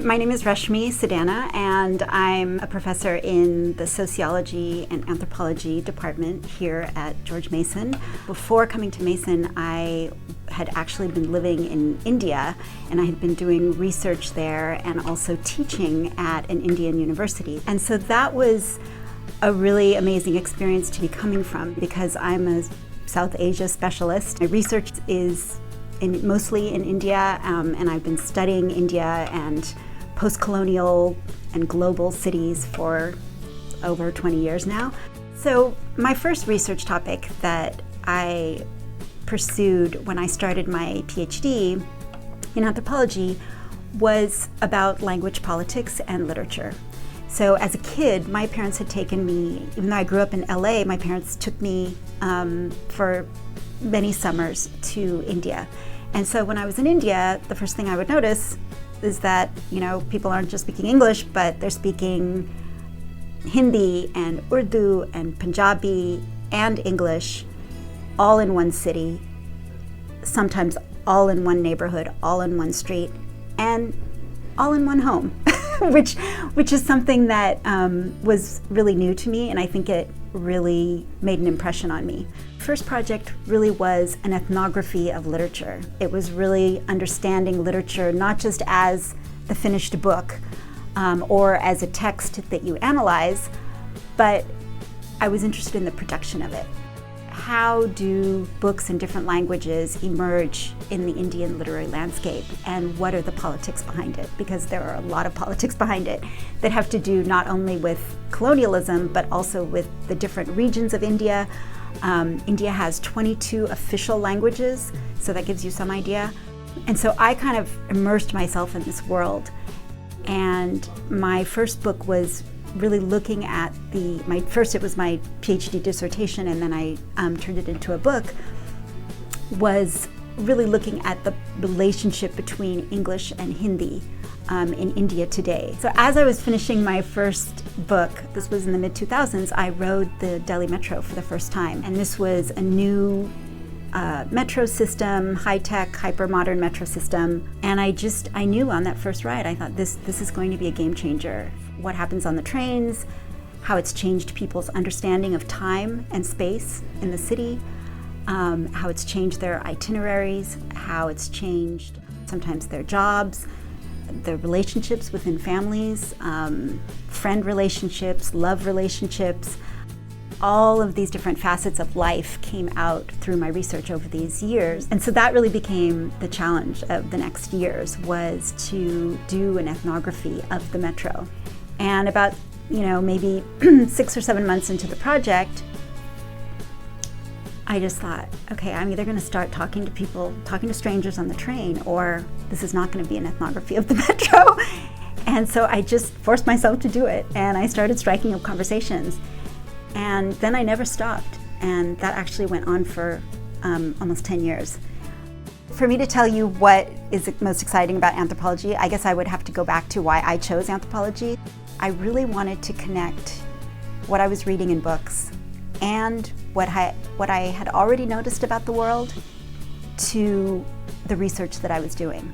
My name is Rashmi Sadana, and I'm a professor in the Sociology and Anthropology department here at George Mason. Before coming to Mason, I had actually been living in India, and I had been doing research there and also teaching at an Indian university. And so that was a really amazing experience to be coming from, because I'm a South Asia specialist. My research is mostly in India, and I've been studying India and post-colonial and global cities for over 20 years now. So my first research topic that I pursued when I started my PhD in anthropology was about language politics and literature. So as a kid, my parents had taken me, even though I grew up in LA, my parents took me for many summers to India. And so when I was in India, the first thing I would notice is that, people aren't just speaking English, but they're speaking Hindi and Urdu and Punjabi and English all in one city, sometimes all in one neighborhood, all in one street, and all in one home, which is something that was really new to me, and I think it really made an impression on me. First project really was an ethnography of literature. It was really understanding literature not just as the finished book or as a text that you analyze, but I was interested in the production of it. How do books in different languages emerge in the Indian literary landscape, and what are the politics behind it? Because there are a lot of politics behind it that have to do not only with colonialism, but also with the different regions of India. India has 22 official languages, so that gives you some idea. And so I kind of immersed myself in this world. And my first book was really looking at it was my PhD dissertation, and then I turned it into a book, was really looking at the relationship between English and Hindi in India today. So as I was finishing my first book, this was in the mid-2000s, I rode the Delhi Metro for the first time. And this was a new metro system, high-tech, hyper-modern metro system. And I knew on that first ride, I thought this is going to be a game changer. What happens on the trains, how it's changed people's understanding of time and space in the city, how it's changed their itineraries, how it's changed sometimes their jobs, their relationships within families, friend relationships, love relationships. All of these different facets of life came out through my research over these years. And so that really became the challenge of the next years, was to do an ethnography of the metro. And about, maybe 6 or 7 months into the project, I just thought, okay, I'm either going to start talking to strangers on the train, or this is not going to be an ethnography of the metro. And so I just forced myself to do it, and I started striking up conversations. And then I never stopped, and that actually went on for almost 10 years. For me to tell you what is most exciting about anthropology, I guess I would have to go back to why I chose anthropology. I really wanted to connect what I was reading in books and what I had already noticed about the world to the research that I was doing.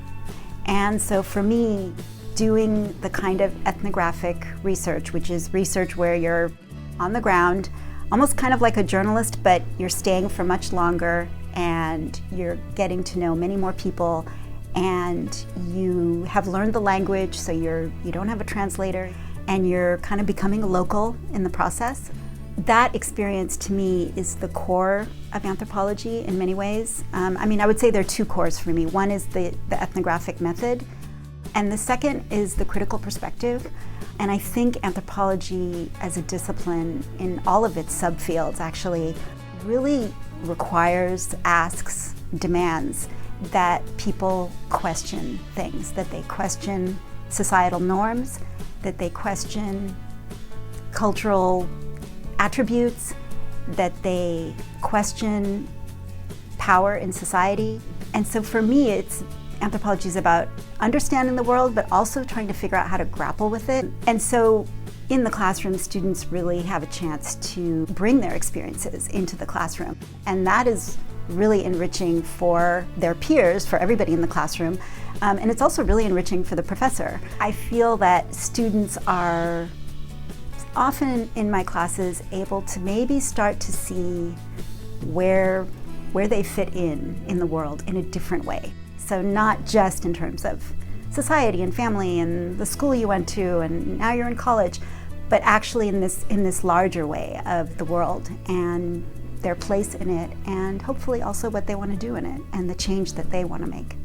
And so for me, doing the kind of ethnographic research, which is research where you're on the ground, almost kind of like a journalist, but you're staying for much longer and you're getting to know many more people, and you have learned the language, so you don't have a translator, and you're kind of becoming a local in the process. That experience to me is the core of anthropology in many ways. I would say there are two cores for me. One is the ethnographic method, and the second is the critical perspective. And I think anthropology as a discipline in all of its subfields actually really requires, asks, demands that people question things, that they question societal norms, that they question cultural attributes, that they question power in society. And so for me, anthropology is about understanding the world, but also trying to figure out how to grapple with it. And so in the classroom, students really have a chance to bring their experiences into the classroom. And that is really enriching for their peers, for everybody in the classroom, And it's also really enriching for the professor. I feel that students are often in my classes able to maybe start to see where they fit in the world in a different way. So not just in terms of society and family and the school you went to and now you're in college, but actually in this larger way of the world and their place in it, and hopefully also what they want to do in it and the change that they want to make.